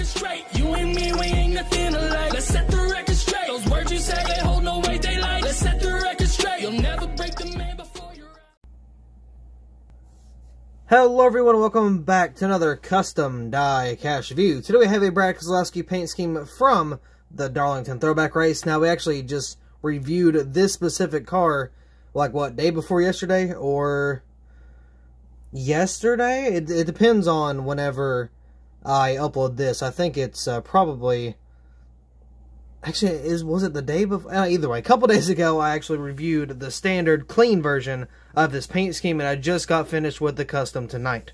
record straight. You and me, we ain't nothing alike. Let's set the record straight. Those words you say, they hold no weight, they like. Let's set the record straight. You'll never break the man before you're out. Hello everyone, welcome back to another custom die-cast review. Today we have a Brad Keselowski paint scheme from the Darlington throwback race. Now we actually just reviewed this specific car, like what, day before yesterday, or yesterday? It depends on whenever I upload this. I think it's probably, actually, was it the day before? Either way, a couple days ago I actually reviewed the standard clean version of this paint scheme, and I just got finished with the custom tonight.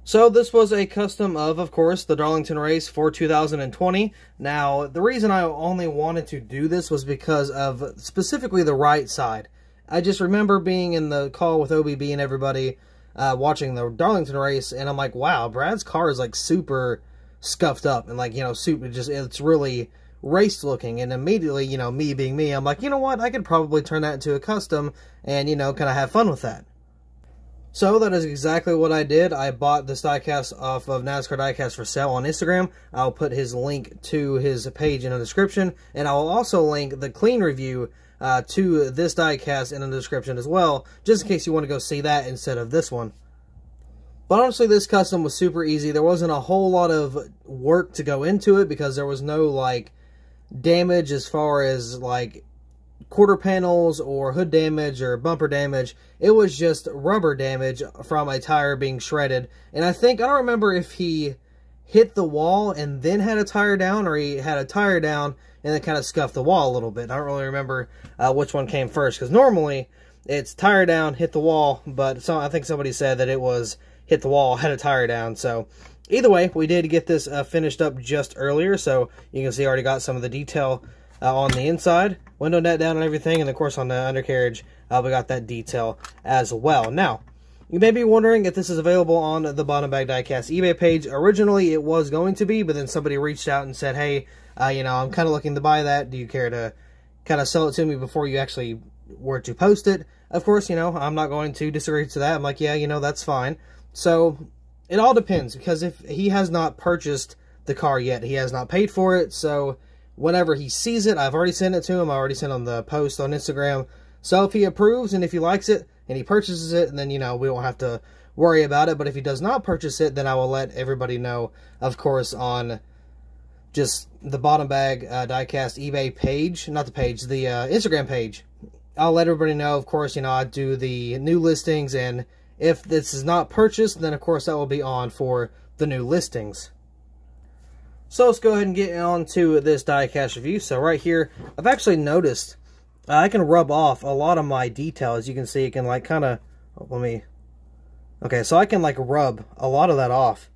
So this was a custom of course, the Darlington race for 2020. Now, the reason I only wanted to do this was because of specifically the right side. I just remember being in the call with OBB and everybody watching the Darlington race, and I'm like, wow, Brad's car is like super scuffed up and like, you know, super, it's really race looking. And immediately, you know, me being me, I'm like, you know what, I could probably turn that into a custom and, you know, kind of have fun with that. So that is exactly what I did. I bought this diecast off of NASCAR Diecast for sale on Instagram. I'll put his link to his page in the description, and I will also link the clean review to this diecast in the description as well, just in case you want to go see that instead of this one. But honestly, this custom was super easy. There wasn't a whole lot of work to go into it because there was no like damage as far as like quarter panels or hood damage or bumper damage. It was just rubber damage from a tire being shredded. And I don't remember if he hit the wall and then had a tire down, or he had a tire down and then kind of scuffed the wall a little bit. I don't really remember which one came first, because normally it's tire down, hit the wall, but I think somebody said that it was hit the wall, had a tire down. So either way, we did get this finished up just earlier, so you can see I already got some of the detail on the inside, window net down and everything, and of course on the undercarriage, we got that detail as well. Now, you may be wondering if this is available on the Bottom Bag Diecast eBay page. Originally, it was going to be, but then somebody reached out and said, hey, you know, I'm kind of looking to buy that. Do you care to kind of sell it to me before you actually were to post it? Of course, you know, I'm not going to disagree to that. I'm like, yeah, you know, that's fine. So, it all depends, because if he has not purchased the car yet, he has not paid for it, so whenever he sees it, I've already sent it to him. I already sent him the post on Instagram. So if he approves and if he likes it and he purchases it, then, you know, we won't have to worry about it. But if he does not purchase it, then I will let everybody know, of course, on just the Bottom Bag Diecast eBay page. Not the page, the Instagram page. I'll let everybody know, of course, you know, I do the new listings. And if this is not purchased, then, of course, that will be on for the new listings. So let's go ahead and get on to this diecast review. So right here, I've actually noticed I can rub off a lot of my detail. As you can see, it can like kind of, okay, so I can like rub a lot of that off.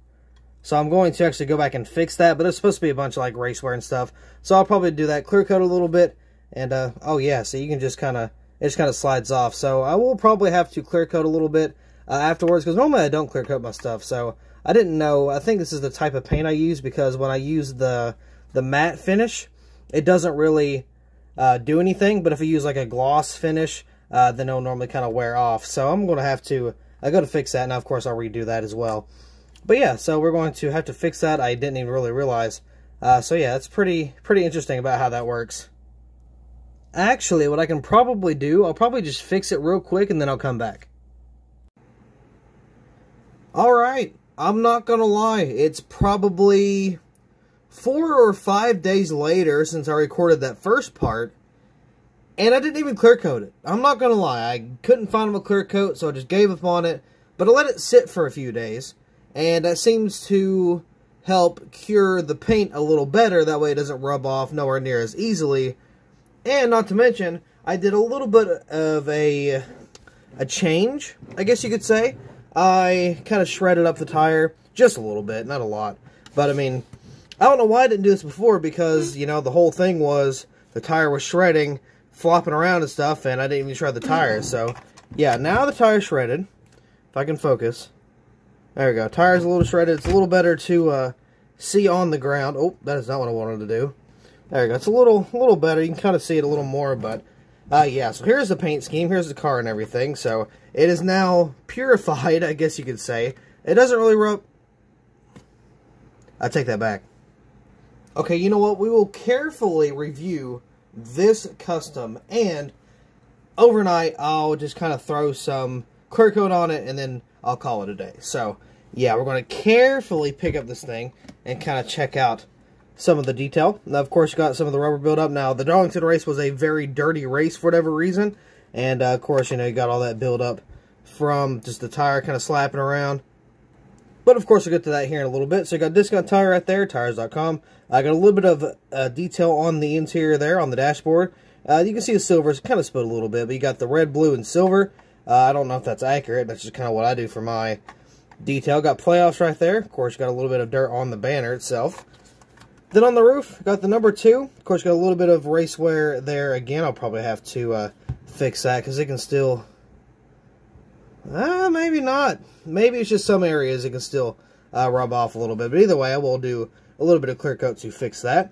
So I'm going to actually go back and fix that, but it's supposed to be a bunch of like race wear and stuff. So I'll probably do that, clear coat a little bit, and oh yeah, so you can just kind of, it just kind of slides off. So I will probably have to clear coat a little bit afterwards, because normally I don't clear coat my stuff. So I didn't know. I think this is the type of paint I use, because when I use the matte finish, it doesn't really do anything. But if I use like a gloss finish, then it'll normally kind of wear off. So I'm going to have to go to fix that. Now, of course, I'll redo that as well. But yeah, so we're going to have to fix that. I didn't even really realize. So yeah, it's pretty interesting about how that works. Actually, what I can probably do, I'll probably just fix it real quick and then I'll come back. Alright. I'm not gonna lie, it's probably 4 or 5 days later since I recorded that first part, and I didn't even clear coat it. I'm not gonna lie, I couldn't find a clear coat, so I just gave up on it, but I let it sit for a few days, and that seems to help cure the paint a little better. That way it doesn't rub off nowhere near as easily. And not to mention, I did a little bit of a change, I guess you could say. I kind of shredded up the tire, just a little bit, not a lot. But, I mean, I don't know why I didn't do this before, because, you know, the whole thing was the tire was shredding, flopping around and stuff, and I didn't even shred the tire. So, yeah, now the tire's shredded. If I can focus. There we go. Tire's a little shredded. It's a little better to see on the ground. Oh, that is not what I wanted to do. There we go. It's a little better. You can kind of see it a little more, but yeah, so here's the paint scheme. Here's the car and everything. So it is now purified, I guess you could say. It doesn't really rub... I take that back. Okay, you know what? We will carefully review this custom, and overnight I'll just kind of throw some clear coat on it, and then I'll call it a day. So, yeah, we're going to carefully pick up this thing and kind of check out some of the detail. Now, of course, you got some of the rubber buildup. Now, the Darlington race was a very dirty race for whatever reason, and, of course, you know, you got all that buildup from just the tire kind of slapping around. But, of course, we'll get to that here in a little bit. So, you got discount tire right there, tires.com. I got a little bit of detail on the interior there, on the dashboard. You can see the silver is kind of split a little bit, but you got the red, blue, and silver. I don't know if that's accurate. That's just kind of what I do for my detail. Got playoffs right there. Of course, you got a little bit of dirt on the banner itself. Then on the roof, got the number 2. Of course, you got a little bit of race wear there. Again, I'll probably have to fix that because it can still... maybe not. Maybe it's just some areas it can still rub off a little bit. But either way, I will do a little bit of clear coat to fix that.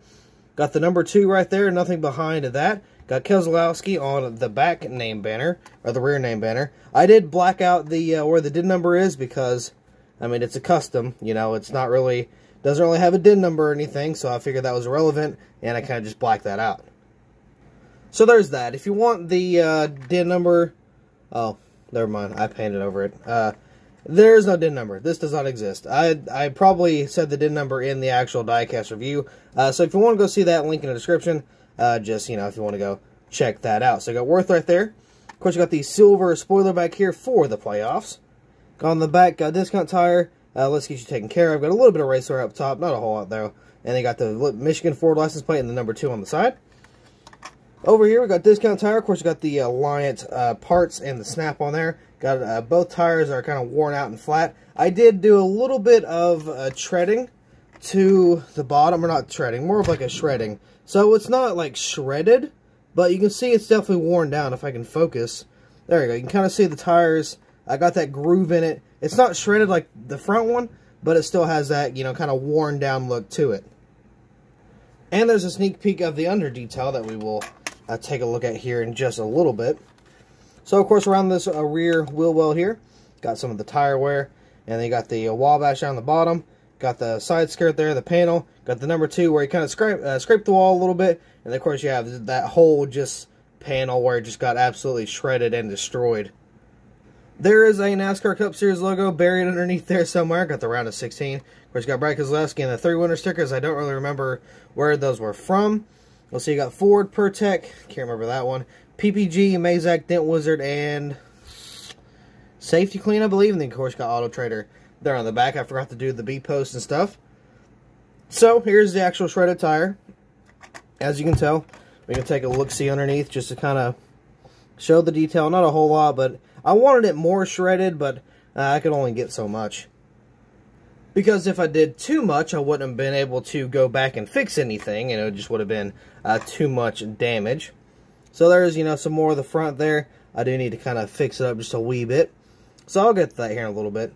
Got the number 2 right there. Nothing behind that. Got Keselowski on the back name banner, or the rear name banner. I did black out the where the DIN number is because, I mean, it's a custom. You know, it's not really, doesn't really have a DIN number or anything, so I figured that was irrelevant, and I kind of just blacked that out. So there's that. If you want the DIN number, oh, never mind, I painted over it. There's no DIN number. This does not exist. I probably said the DIN number in the actual diecast review. So if you want to go see that, link in the description. Just, you know, if you want to go check that out. So you got Worth right there. Of course, you got the silver spoiler back here for the playoffs. Got on the back, discount tire. Let's get you taken care of. Got a little bit of race wear up top. Not a whole lot, though. And they got the Michigan Ford license plate and the number 2 on the side. Over here, we got discount tire. Of course, you got the Alliant parts and the snap on there. Got both tires are kind of worn out and flat. I did do a little bit of treading to the bottom, or not treading, more of like a shredding. So it's not like shredded, but you can see it's definitely worn down if I can focus. There you go. You can kind of see the tires. I got that groove in it. It's not shredded like the front one, but it still has that, you know, kind of worn down look to it. And there's a sneak peek of the under detail that we will take a look at here in just a little bit. So, of course, around this rear wheel well here, got some of the tire wear, and then you got the Wabash down the bottom, got the side skirt there, the panel, got the number 2 where you kind of scrape the wall a little bit, and, of course, you have that whole just panel where it just got absolutely shredded and destroyed. There is a NASCAR Cup Series logo buried underneath there somewhere. Got the round of 16. Of course, you got Brad Keselowski and the 3 winner stickers. I don't really remember where those were from. We'll see, you got Ford, Pertec, can't remember that one. PPG, Mazak, Dent Wizard, and Safety Clean, I believe. And then, of course, got Auto Trader there on the back. I forgot to do the B-post and stuff. So, here's the actual shredded tire. As you can tell, we can take a look-see underneath just to kind of show the detail. Not a whole lot, but I wanted it more shredded, but I could only get so much. Because if I did too much, I wouldn't have been able to go back and fix anything, and it just would have been too much damage. So there's, you know, some more of the front there. I do need to kind of fix it up just a wee bit. So I'll get to that here in a little bit.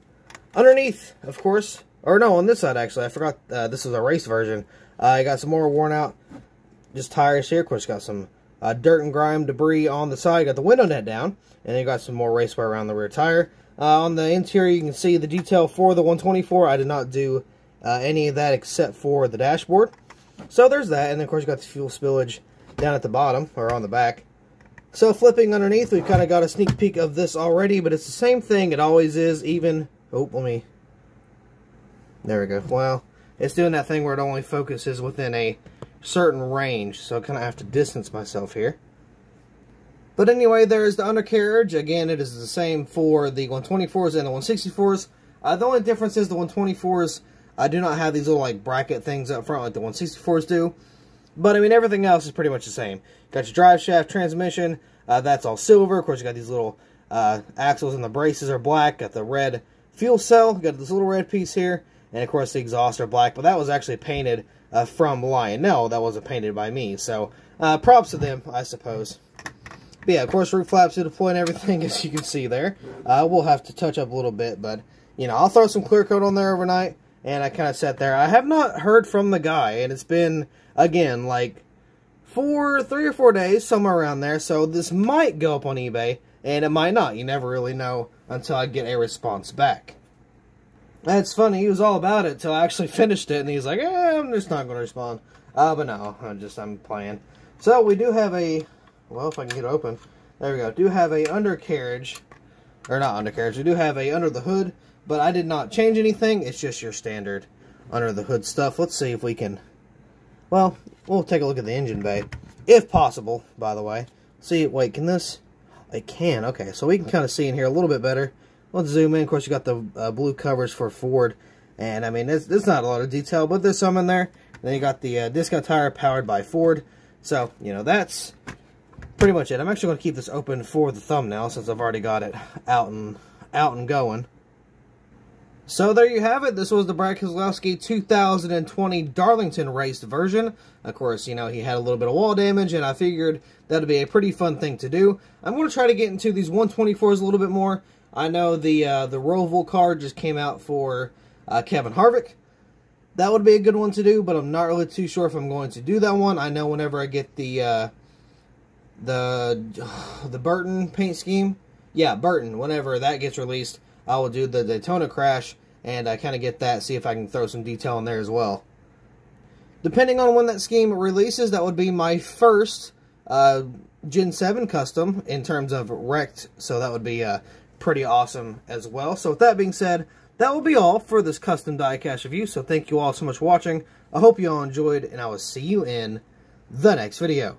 Underneath, of course, or no, on this side actually, I forgot this is a race version. I got some more worn out just tires here. Of course, got some dirt and grime debris on the side. Got the window net down, and then you got some more race wear around the rear tire. On the interior, you can see the detail for the 124. I did not do any of that except for the dashboard. So there's that, and then of course you got the fuel spillage down at the bottom, or on the back. So flipping underneath, we've kind of got a sneak peek of this already, but it's the same thing. It always is, even... Oh, there we go. Well, it's doing that thing where it only focuses within a certain range, so I kind of have to distance myself here. But anyway, there's the undercarriage. Again, it is the same for the 124s and the 164s. The only difference is the 124s do not have these little like bracket things up front like the 164s do. But, I mean, everything else is pretty much the same. Got your drive shaft, transmission, that's all silver. Of course, you got these little axles and the braces are black. Got the red fuel cell, got this little red piece here. And, of course, the exhaust are black. But that was actually painted from Lionel. That wasn't painted by me. So, props to them, I suppose. But, yeah, of course, roof flaps to deploy and everything, as you can see there. We'll have to touch up a little bit. But, you know, I'll throw some clear coat on there overnight. And I kind of sat there. I have not heard from the guy. And it's been... Again, like 3 or 4 days, somewhere around there. So this might go up on eBay, and it might not. You never really know until I get a response back. That's funny, he was all about it till I actually finished it, and he's like, I'm just not going to respond. But no, I'm playing. So, we do have a, well, if I can get it open, there we go, do have a undercarriage, or not undercarriage, we do have a under the hood, but I did not change anything, it's just your standard under the hood stuff. Let's see if we can, well, we'll take a look at the engine bay, if possible, by the way. See, wait, can this, it can, okay, so we can kind of see in here a little bit better. Let's zoom in. Of course, you got the blue covers for Ford, and I mean, there's not a lot of detail, but there's some in there. And then you got the disc tire powered by Ford. So, you know, that's pretty much it. I'm actually going to keep this open for the thumbnail since I've already got it out and going. So there you have it. This was the Brad Keselowski 2020 Darlington raced version. Of course, you know, he had a little bit of wall damage, and I figured that would be a pretty fun thing to do. I'm going to try to get into these 124s a little bit more. I know the Roval card just came out for Kevin Harvick. That would be a good one to do, but I'm not really too sure if I'm going to do that one. I know whenever I get the Burton paint scheme, yeah, Burton, whenever that gets released, I will do the Daytona Crash, and I kind of get that, see if I can throw some detail in there as well. Depending on when that scheme releases, that would be my first Gen 7 custom in terms of wrecked, so that would be pretty awesome as well. So with that being said, that will be all for this custom diecast review, so thank you all so much for watching. I hope you all enjoyed, and I will see you in the next video.